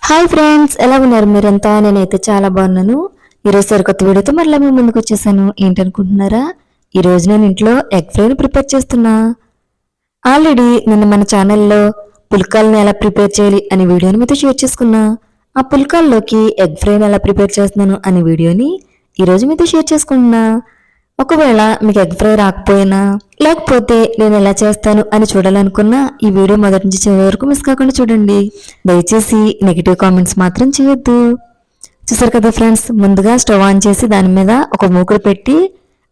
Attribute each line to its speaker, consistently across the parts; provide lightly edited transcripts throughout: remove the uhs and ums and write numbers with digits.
Speaker 1: Hi friends, ఎలా ఉన్నారు మీరంతా? నేనైతే చాలా బాగున్నాను. ఈరోజు సరికొత్త వీడియోతో మళ్ళీ మీ ముందుకు వచ్చేసాను. ఏంటనుకుంటున్నారా? ఈరోజు నేను ఇంట్లో ఎగ్ ఫ్రైని ప్రిపేర్ చేస్తున్నా. ఆల్రెడీ నిన్న మన ఛానల్లో పుల్కాలను ఎలా ప్రిపేర్ చేయాలి అనే వీడియోని మీతో షేర్ చేసుకున్నా. ఆ పుల్కాల్లోకి ఎగ్ ఫ్రైని ఎలా ప్రిపేర్ చేస్తున్నాను అనే వీడియోని ఈరోజు మీతో షేర్ చేసుకుంటున్నా. ఒకవేళ మీకు ఎగ్ ఫ్రై రాకపోయినా లేకపోతే నేను ఎలా చేస్తాను అని చూడాలనుకున్నా ఈ వీడియో మొదటి నుంచి చివరి వరకు మిస్ కాకుండా చూడండి. దయచేసి నెగిటివ్ కామెంట్స్ మాత్రం చేయొద్దు. చూసారు కదా ఫ్రెండ్స్, ముందుగా స్టవ్ ఆన్ చేసి దాని మీద ఒక మూకుడు పెట్టి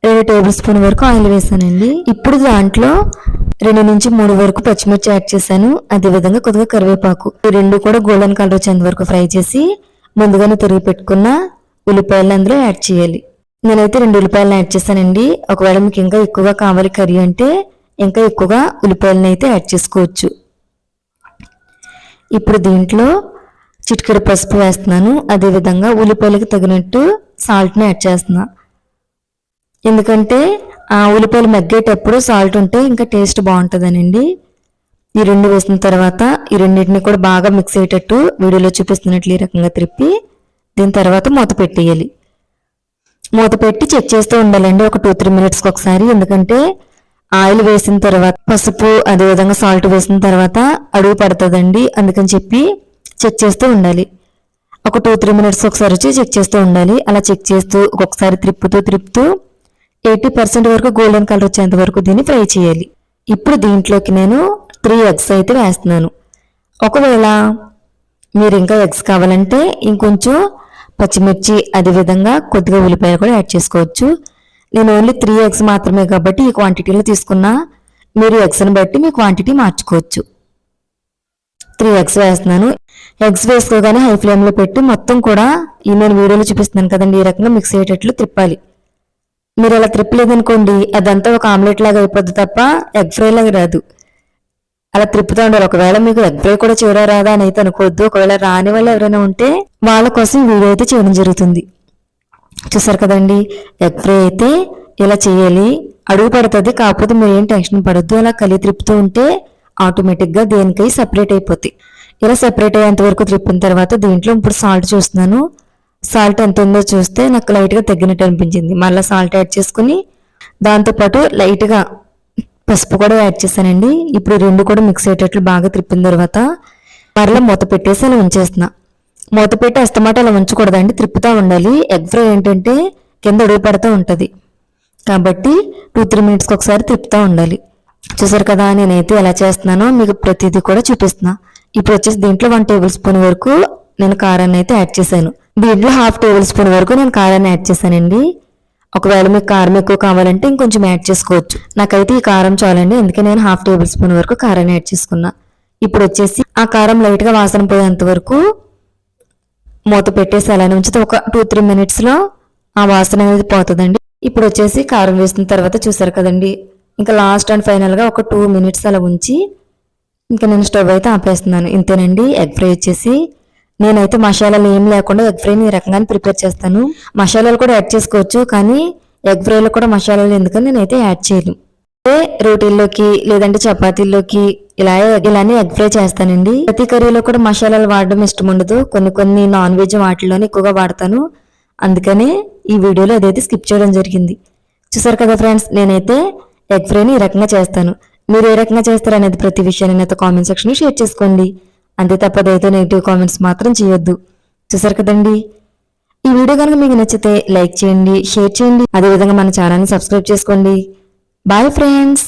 Speaker 1: 2 టేబుల్ స్పూన్ వరకు ఆయిల్ వేసానండి. ఇప్పుడు దాంట్లో 2 నుంచి 3 వరకు పచ్చిమిర్చి యాడ్ చేశాను. అదేవిధంగా కొద్దిగా కరివేపాకు, ఈ 2 కూడా గోల్డెన్ కలర్ వచ్చేంత వరకు ఫ్రై చేసి ముందుగానే తరిగి పెట్టుకున్న ఉల్లిపాయలు అందులో యాడ్ చేయాలి. నేనైతే 2 ఉల్లిపాయలను యాడ్ చేశానండి. ఒకవేళ మీకు ఇంకా ఎక్కువగా కావాలి కర్రీ అంటే ఇంకా ఎక్కువగా ఉల్లిపాయలను అయితే యాడ్ చేసుకోవచ్చు. ఇప్పుడు దీంట్లో చిటికెడు పసుపు వేస్తున్నాను. అదేవిధంగా ఉల్లిపాయలకి తగినట్టు సాల్ట్ని యాడ్ చేస్తున్నా. ఎందుకంటే ఆ ఉల్లిపాయలు మగ్గేటప్పుడు సాల్ట్ ఉంటే ఇంకా టేస్ట్ బాగుంటుందనండి. ఈ 2 వేసిన తర్వాత ఈ రెండింటిని కూడా బాగా మిక్స్ అయ్యేటట్టు వీడియోలో చూపిస్తున్నట్లు ఈ రకంగా తిప్పి దీని తర్వాత మూత పెట్టేయాలి. మూత పెట్టి చెక్ చేస్తూ ఉండాలండి ఒక 2-3 మినిట్స్కి ఒకసారి. ఎందుకంటే ఆయిల్ వేసిన తర్వాత పసుపు అదేవిధంగా సాల్ట్ వేసిన తర్వాత అడుగు పడుతుందండి. అందుకని చెప్పి చెక్ చేస్తూ ఉండాలి. ఒక 2-3 మినిట్స్ ఒకసారి వచ్చి చెక్ చేస్తూ ఉండాలి. అలా చెక్ చేస్తూ ఒక్కొక్కసారి త్రిప్పుతూ 80% వరకు గోల్డెన్ కలర్ వచ్చేంత వరకు దీన్ని ఫ్రై చేయాలి. ఇప్పుడు దీంట్లోకి నేను 3 ఎగ్స్ అయితే వేస్తున్నాను. ఒకవేళ మీరు ఇంకా ఎగ్స్ కావాలంటే ఇంకొంచెం పచ్చిమిర్చి అదేవిధంగా కొద్దిగా ఉల్లిపాయలు కూడా యాడ్ చేసుకోవచ్చు. నేను ఓన్లీ 3 ఎగ్స్ మాత్రమే కాబట్టి ఈ క్వాంటిటీలో తీసుకున్నా. మీరు ఎగ్స్ని బట్టి మీ క్వాంటిటీ మార్చుకోవచ్చు. 3 ఎగ్స్ వేస్తున్నాను. ఎగ్స్ వేసుకోగానే హై ఫ్లేమ్లో పెట్టి మొత్తం కూడా ఈ నేను వీడియోలో చూపిస్తున్నాను కదండి ఈ రకంగా మిక్స్ అయ్యేటట్లు తిప్పాలి. మీరు అలా త్రిప్పలేదనుకోండి అదంతా ఒక ఆమ్లెట్ లాగా అయిపోద్ది తప్ప ఎగ్ ఫ్రై లాగా రాదు. అలా త్రిప్పుతూ ఉండాలి. ఒకవేళ మీకు ఎగ్ ఫ్రై కూడా చేయడం రాదా అని అయితే అనుకోవద్దు. ఒకవేళ రాని వాళ్ళు ఎవరైనా ఉంటే వాళ్ళ కోసం వీడియో అయితే చేయడం జరుగుతుంది. చూసారు కదండి, ఎగ్ ఫ్రై అయితే ఇలా చేయాలి. అడుగు పడుతుంది, కాకపోతే మీరు ఏం టెన్షన్ పడద్దు. అలా కలిగి త్రిప్పుతూ ఉంటే ఆటోమేటిక్గా దేనికై సపరేట్ అయిపోతాయి. ఇలా సపరేట్ అయ్యేంత వరకు త్రిప్పిన తర్వాత దీంట్లో ఇప్పుడు సాల్ట్ చూస్తున్నాను. సాల్ట్ ఎంత ఉందో చూస్తే నాకు లైట్గా తగ్గినట్టు అనిపించింది. మళ్ళీ సాల్ట్ యాడ్ చేసుకుని దాంతోపాటు లైట్గా పసుపు కూడా యాడ్ చేశానండి. ఇప్పుడు 2 కూడా మిక్స్ అయ్యేటట్లు బాగా త్రిప్పిన తర్వాత మరలా మూత పెట్టేసి అలా ఉంచేస్తున్నా. మూత పెట్టి అస్తమాట అలా ఉంచకూడదండి, త్రిప్పుతూ ఉండాలి. ఎగ్ ఫ్రై ఏంటంటే కింద అడుగు పడుతూ ఉంటుంది కాబట్టి 2-3 మినిట్స్కి ఒకసారి త్రిప్పుతూ ఉండాలి. చూసారు కదా, నేనైతే ఎలా చేస్తున్నానో మీకు ప్రతిదీ కూడా చూపిస్తున్నా. ఇప్పుడు వచ్చేసి దీంట్లో 1 టేబుల్ స్పూన్ వరకు నేను కారాన్ని అయితే యాడ్ చేశాను. దీంట్లో 1/2 టేబుల్ స్పూన్ వరకు నేను కారాన్ని యాడ్ చేశానండి. ఒకవేళ మీకు కారం ఎక్కువ కావాలంటే ఇంకొంచెం యాడ్ చేసుకోవచ్చు. నాకైతే ఈ కారం చాలండి, అందుకే నేను 1/2 టేబుల్ స్పూన్ వరకు కారాన్ని యాడ్ చేసుకున్నా. ఇప్పుడు వచ్చేసి ఆ కారం లైట్గా వాసన పోయేంత వరకు మూత పెట్టేసి అలానే ఉంచితే ఒక 2-3 మినిట్స్లో ఆ వాసన అనేది పోతుందండి. ఇప్పుడు వచ్చేసి కారం వేసిన తర్వాత చూసారు కదండి, ఇంకా లాస్ట్ అండ్ ఫైనల్గా ఒక 2 మినిట్స్ అలా ఉంచి ఇంకా నేను స్టవ్ అయితే ఆపేస్తున్నాను. ఇంతేనండి ఎగ్ ఫ్రై వచ్చేసి. నేనైతే మసాలాలు ఏం లేకుండా ఎగ్ ఫ్రైని ఈ రకంగానే ప్రిపేర్ చేస్తాను. మసాలాలు కూడా యాడ్ చేసుకోవచ్చు, కానీ ఎగ్ ఫ్రైలో కూడా మసాలాలు ఎందుకని నేనైతే యాడ్ చేయను. రోటీల్లోకి లేదంటే చపాతీల్లోకి ఇలానే ఎగ్ ఫ్రై చేస్తానండి. ప్రతి కర్రీలో కూడా మసాలాలు వాడడం ఇష్టం ఉండదు. కొన్ని నాన్ వెజ్ వాటిల్లోనే ఎక్కువగా వాడతాను. అందుకనే ఈ వీడియోలో అదైతే స్కిప్ చేయడం జరిగింది. చూసారు కదా ఫ్రెండ్స్, నేనైతే ఎగ్ ఫ్రైని ఈ రకంగా చేస్తాను. మీరు ఏ రకంగా చేస్తారు అనేది ప్రతి విషయాన్ని నాతో కామెంట్ సెక్షన్లో షేర్ చేసుకోండి. అంతే తప్ప దయతో నెగిటివ్ కామెంట్స్ మాత్రం చేయొద్దు. చూసారు కదండి, ఈ వీడియో కనుక మీకు నచ్చితే లైక్ చేయండి, షేర్ చేయండి, అదేవిధంగా మన ఛానల్ని సబ్స్క్రైబ్ చేసుకోండి. Bye friends.